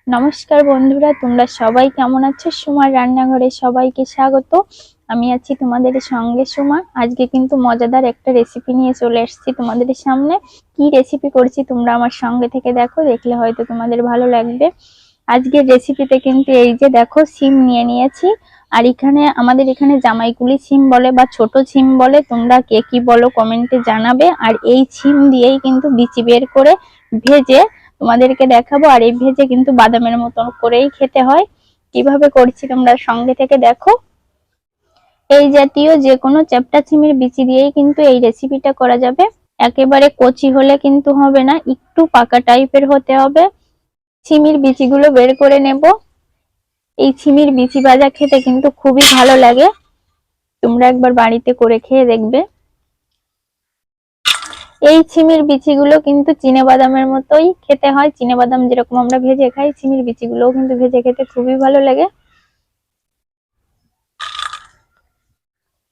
নমস্কার বন্ধুরা, তোমরা সবাই কেমন আছো? সুমার রান্নাঘরে সবাইকে স্বাগত। আমি আছি তোমাদের সঙ্গে সুমা। আজকে কিন্তু মজাদার একটা রেসিপি নিয়ে চলে এসেছি তোমাদের সামনে। কি রেসিপি করছি তোমরা আমার সঙ্গে থেকে দেখো, দেখলে হয়তো তোমাদের ভালো লাগবে। আজকের রেসিপিতে কিন্তু এই যে দেখো সিম নিয়ে নিয়েছি। আর আমাদের এখানে জামাইকুলি সিম বলে বা ছোট সিম বলে, তোমরা কে কি বলো কমেন্টে জানাবে। আর এই সিম দিয়েই কিন্তু বিচি বের করে ভেজে তোমাদেরকে দেখাবো। আর এই ভেজে কিন্তু বাদামের মতো করেই খেতে হয়। কিভাবে করছি তোমরা সঙ্গে থেকে দেখো। এই জাতীয় যে কোনো চ্যাপ্টা সিমের বিচি দিয়েই কিন্তু এই রেসিপিটা করা যাবে। একেবারে কচি হলে কিন্তু হবে না, একটু পাকা টাইপের হতে হবে। সিমের বিচিগুলো বের করে নেব। এই সিমের বিচি ভাজা খেতে কিন্তু খুবই ভালো লাগে, তোমরা একবার বাড়িতে করে খেয়ে দেখবে। এই সিমের বিচিগুলো কিন্তু চিনেবাদামের মতোই খেতে হয়। চিনেবাদাম যেরকম আমরা ভেজে খাই, সিমের বিচিগুলোও কিন্তু ভেজে খেতে খুবই ভালো লাগে।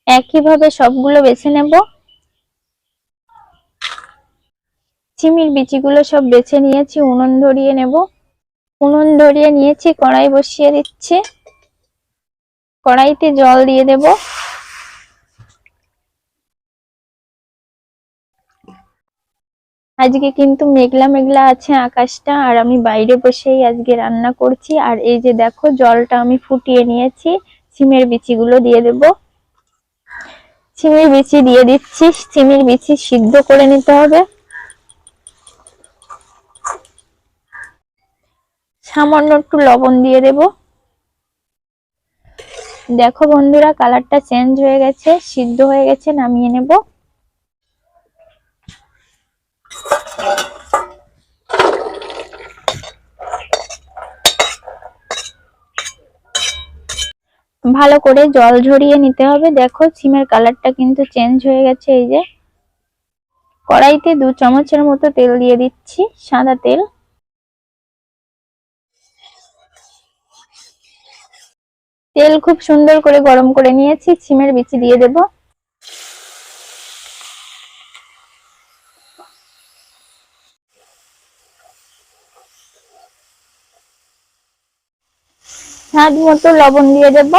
একইভাবে সবগুলো বেছে নেব। সিমের বিচিগুলো সব বেছে নিয়েছি, উনুন ধরিয়ে নেব। উনুন ধরিয়ে নিয়েছি, কড়াই বসিয়ে দিচ্ছি। কড়াইতে জল দিয়ে দেব। আজকে কিন্তু মেঘলা মেঘলা আছে আকাশটা, আর আমি বাইরে বসেই আজকে রান্না করছি। আর এই যে দেখো জলটা আমি ফুটিয়ে নিয়েছি, সিমের বিচিগুলো দিয়ে দেব। সিমের বিচি দিয়ে দিচ্ছি। সিমের বিচি সিদ্ধ করে নিতে হবে। সামান্য একটু লবণ দিয়ে দেব। দেখো বন্ধুরা, কালারটা চেঞ্জ হয়ে গেছে, সিদ্ধ হয়ে গেছে, নামিয়ে নেব। ভালো করে জল ঝরিয়ে নিতে হবে। দেখো সিমের কালারটা কিন্তু চেঞ্জ হয়ে গেছে। এই যে কড়াইতে 2 চামচের মতো তেল দিয়ে দিচ্ছি, সাদা তেল। তেল খুব সুন্দর করে গরম করে নিয়েছি, সিমের বিচি দিয়ে দেব। স্বাদ মতো লবণ দিয়ে দেব।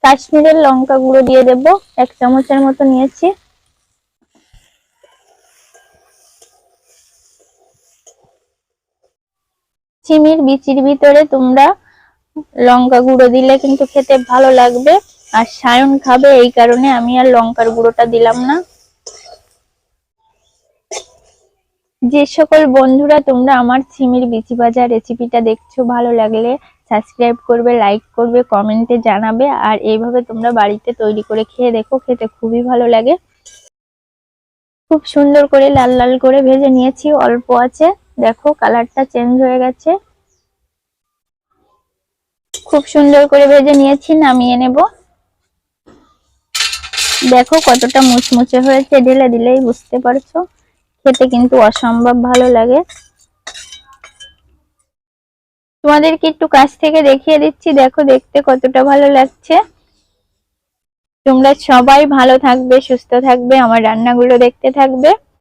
কাশ্মীরের লঙ্কা গুঁড়ো দিয়ে দেব, 1 চামচের মতো নিয়েছি। সিমের বিচির ভিতরে তোমরা লঙ্কা গুঁড়ো দিলে কিন্তু খেতে ভালো লাগবে। আর সায়ন খাবে, এই কারণে আমি আর লঙ্কার গুঁড়োটা দিলাম না। যে সকল বন্ধুরা তোমরা আমার সিমের বিচি ভাজা রেসিপিটা দেখছো, ভালো লাগলে সাবস্ক্রাইব করবে, লাইক করবে, কমেন্টে জানাবে। আর এইভাবে তোমরা বাড়িতে তৈরি করে খেয়ে দেখো, খেতে খুবই ভালো লাগে। খুব সুন্দর করে লাল লাল করে ভেজে নিয়েছি, অল্প আছে। দেখো কালারটা চেঞ্জ হয়ে গেছে। খুব সুন্দর করে ভেজে নিয়েছি, নামিয়ে নেব। দেখো কতটা মুচমুচে হয়েছে, ঢেলে দিলেই বুঝতে পারছো। খেতে কিন্তু অসম্ভব ভালো লাগে। তোমাদেরকে একটু কাছ থেকে দেখিয়ে দিচ্ছি, দেখো দেখতে কতটা ভালো লাগছে। তোমরা সবাই ভালো থাকবে, সুস্থ থাকবে, আমার রান্নাগুলো দেখতে থাকবে।